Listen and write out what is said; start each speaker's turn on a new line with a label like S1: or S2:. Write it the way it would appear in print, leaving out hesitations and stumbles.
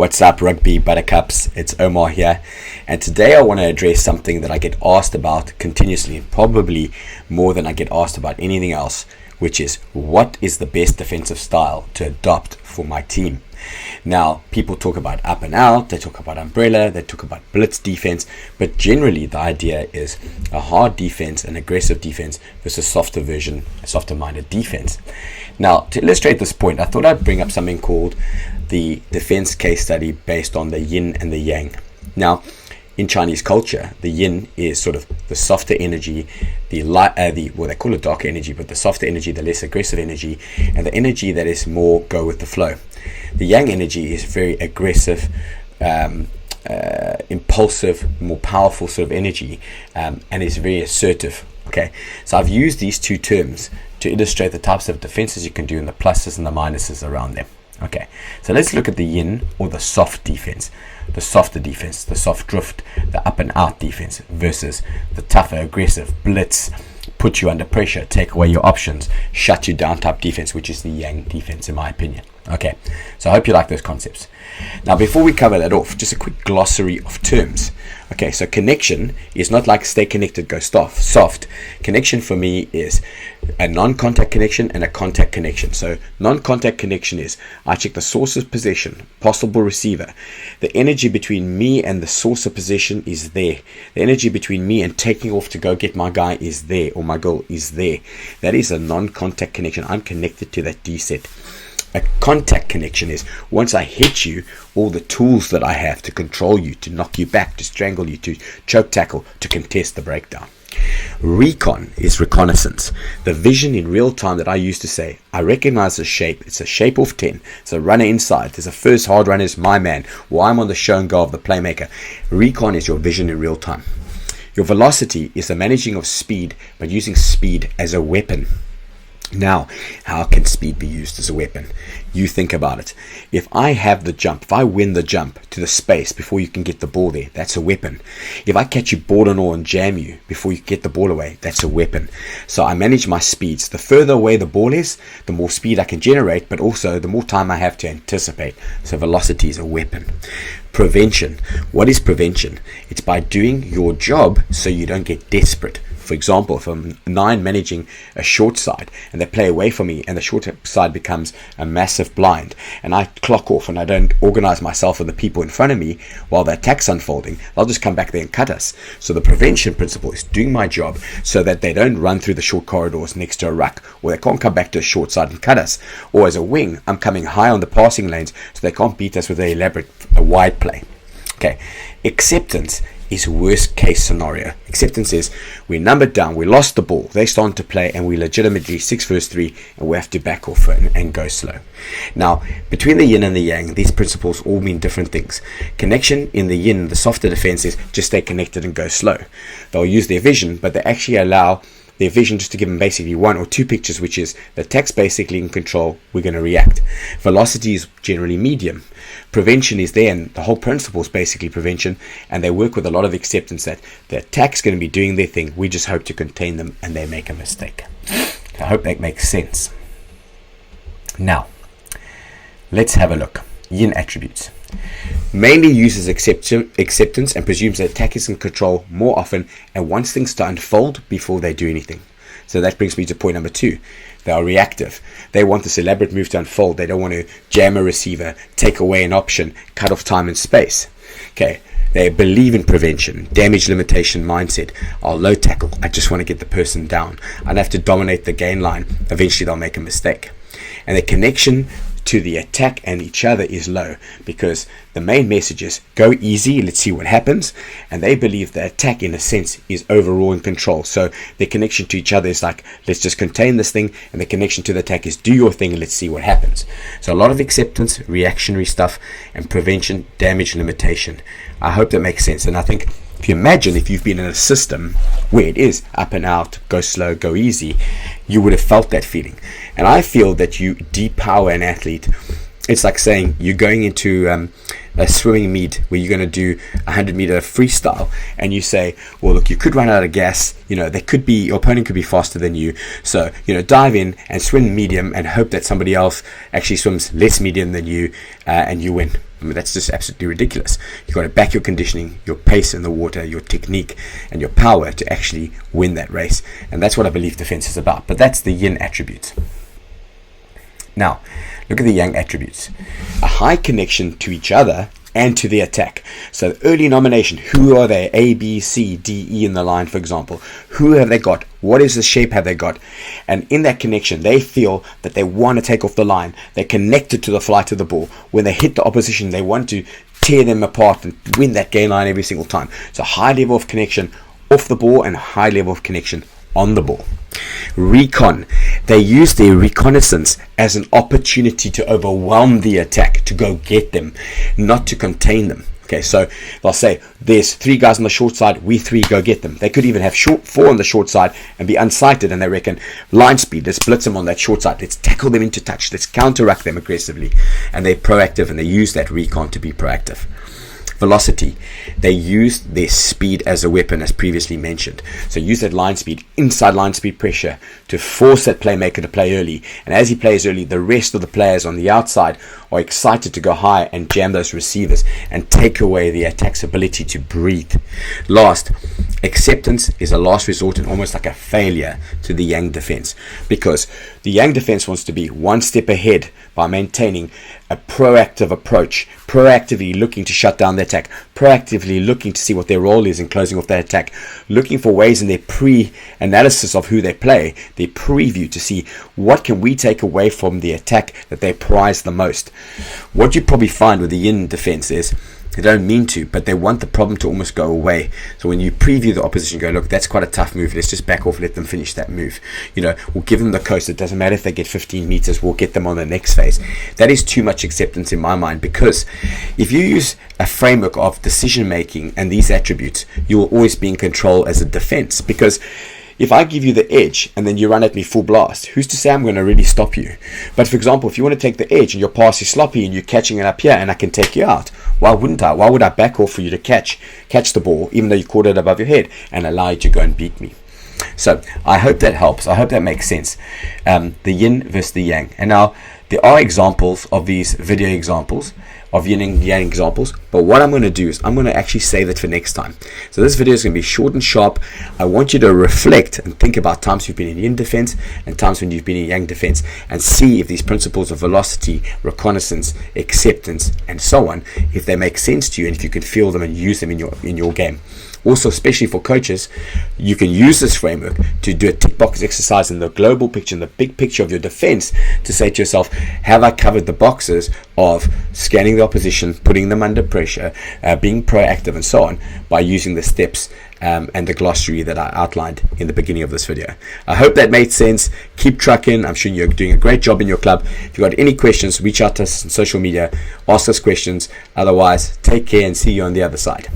S1: What's up, rugby buttercups? It's Omar here, and today I want to address something that I get asked about continuously, probably more than I get asked about anything else, which is what is the best defensive style to adopt for my team? Now, people talk about up and out, they talk about umbrella, they talk about blitz defense, but generally the idea is a hard defense, an aggressive defense versus softer version, a softer-minded defense. Now, to illustrate this point, I thought I'd bring up something called the defense case study based on the yin and the yang. Now, in Chinese culture, the yin is sort of the softer energy, well, they call it dark energy, but the softer energy, the less aggressive energy, and the energy that is more go with the flow. The yang energy is very aggressive, impulsive, more powerful sort of energy, and is very assertive. Okay, so I've used these two terms to illustrate the types of defenses you can do and the pluses and the minuses around them. Okay, so let's look at the yin, or the soft defense, the softer defense, the soft drift, the up and out defense versus the tougher, aggressive, blitz, put you under pressure, take away your options, shut you down type defense, which is the yang defense in my opinion. Okay, so I hope you like those concepts. Now, before we cover that off, just a quick glossary of terms. Okay, so connection is not like stay connected, go soft. Connection for me is a non-contact connection and a contact connection. So non-contact connection is I check the source of possession, possible receiver. The energy between me and the source of possession is there. The energy between me and taking off to go get my guy is there, or my goal is there. That is a non-contact connection. I'm connected to that D set. A contact connection is once I hit you, all the tools that I have to control you, to knock you back, to strangle you, to choke tackle, to contest the breakdown. Recon is reconnaissance, the vision in real time that I used to say, I recognize a shape, it's a shape of 10, it's a runner inside, there's a first hard runner is my man, or I'm on the show and go of the playmaker. Recon is your vision in real time. Your velocity is the managing of speed, but using speed as a weapon. Now, how can speed be used as a weapon? You think about it. If I have the jump, if I win the jump to the space before you can get the ball there, that's a weapon. If I catch you ball and all and jam you before you get the ball away, that's a weapon. So I manage my speeds. The further away the ball is, the more speed I can generate, but also the more time I have to anticipate. So velocity is a weapon. Prevention. What is prevention? It's by doing your job so you don't get desperate. For example, if I'm 9 managing a short side and they play away from me and the short side becomes a massive blind and I clock off and I don't organize myself with the people in front of me while the attack's unfolding, they'll just come back there and cut us. So the prevention principle is doing my job so that they don't run through the short corridors next to a ruck, or they can't come back to a short side and cut us. Or as a wing, I'm coming high on the passing lanes so they can't beat us with a wide play. Okay, acceptance is worst case scenario. Acceptance is we're numbered down, we lost the ball, they start to play, and we legitimately 6 versus 3, and we have to back off and go slow. Now, between the yin and the yang, these principles all mean different things. Connection in the yin, the softer defense, is just stay connected and go slow. They'll use their vision, but they actually allow their vision just to give them basically 1 or 2 pictures, which is the attack's basically in control, we're going to react. Velocity is generally medium. Prevention is there, and the whole principle is basically prevention, and they work with a lot of acceptance that the attack's going to be doing their thing, we just hope to contain them and they make a mistake. I hope that makes sense. Now, let's have a look. Ying Attributes. Mainly uses acceptance and presumes the attack is in control more often and wants things to unfold before they do anything. So that brings me to point number 2. They are reactive. They want this elaborate move to unfold. They don't want to jam a receiver, take away an option, cut off time and space. Okay, they believe in prevention, damage limitation mindset. I'll low tackle. I just want to get the person down. I don't have to dominate the gain line. Eventually they'll make a mistake. And the connection to the attack and each other is low, because the main message is go easy, let's see what happens, and they believe the attack in a sense is overall in control. So their connection to each other is like, let's just contain this thing, and the connection to the attack is do your thing and let's see what happens. So a lot of acceptance, reactionary stuff, and prevention, damage limitation. I hope that makes sense. And I think if you imagine if you've been in a system where it is up and out, go slow, go easy, you would have felt that feeling. And I feel that you depower an athlete. It's like saying you're going into a swimming meet where you're going to do 100-meter freestyle, and you say, well, look, you could run out of gas, your opponent could be faster than you, so dive in and swim medium and hope that somebody else actually swims less medium than you, and you win. I mean, that's just absolutely ridiculous. You've got to back your conditioning, your pace in the water, your technique, and your power to actually win that race. And that's what I believe defense is about. But that's the Yin attributes. Now, look at the Yang attributes. A high connection to each other and to the attack. So early nomination, who are they? A, B, C, D, E in the line, for example. Who have they got? What is the shape have they got? And in that connection, they feel that they want to take off the line. They're connected to the flight of the ball. When they hit the opposition, they want to tear them apart and win that gain line every single time. So high level of connection off the ball and high level of connection on the ball. Recon. They use their reconnaissance as an opportunity to overwhelm the attack, to go get them, not to contain them. Okay, so they'll say, there's 3 guys on the short side, we 3 go get them. They could even have 4 on the short side and be unsighted, and they reckon, line speed, let's blitz them on that short side, let's tackle them into touch, let's counteract them aggressively. And they're proactive, and they use that recon to be proactive. Velocity. They use their speed as a weapon, as previously mentioned. So use that line speed, inside line speed pressure, to force that playmaker to play early. And as he plays early, the rest of the players on the outside are excited to go high and jam those receivers and take away the attack's ability to breathe. Last, acceptance is a last resort and almost like a failure to the Yang defense, because the Yang defense wants to be one step ahead by maintaining a proactive approach, proactively looking to shut down the attack, proactively looking to see what their role is in closing off that attack, looking for ways in their pre-analysis of who they play, their preview, to see what can we take away from the attack that they prize the most. What you probably find with the Yin defense is they don't mean to, but they want the problem to almost go away. So when you preview the opposition, go, look, that's quite a tough move, let's just back off, let them finish that move. We'll give them the coast. It doesn't matter if they get 15 meters, we'll get them on the next phase. That is too much acceptance in my mind, because if you use a framework of decision making and these attributes, you will always be in control as a defense. Because if I give you the edge and then you run at me full blast, who's to say I'm going to really stop you? But for example, if you want to take the edge and your pass is sloppy and you're catching it up here and I can take you out, why wouldn't I? Why would I back off for you to catch the ball, even though you caught it above your head, and allow you to go and beat me? So I hope that helps. I hope that makes sense. The Yin versus the Yang. And now there are examples of these video examples of Yin and Yang examples, but what I'm going to do is I'm going to actually save it for next time. So this video is going to be short and sharp. I want you to reflect and think about times you've been in Yin defense and times when you've been in Yang defense, and see if these principles of velocity, reconnaissance, acceptance, and so on, if they make sense to you and if you can feel them and use them in your game. Also, especially for coaches, you can use this framework to do a tick box exercise in the global picture, in the big picture of your defense, to say to yourself, have I covered the boxes of scanning the opposition, putting them under pressure, being proactive, and so on, by using the steps and the glossary that I outlined in the beginning of this video. I hope that made sense. Keep trucking. I'm sure you're doing a great job in your club. If you've got any questions, reach out to us on social media, ask us questions. Otherwise, take care and see you on the other side.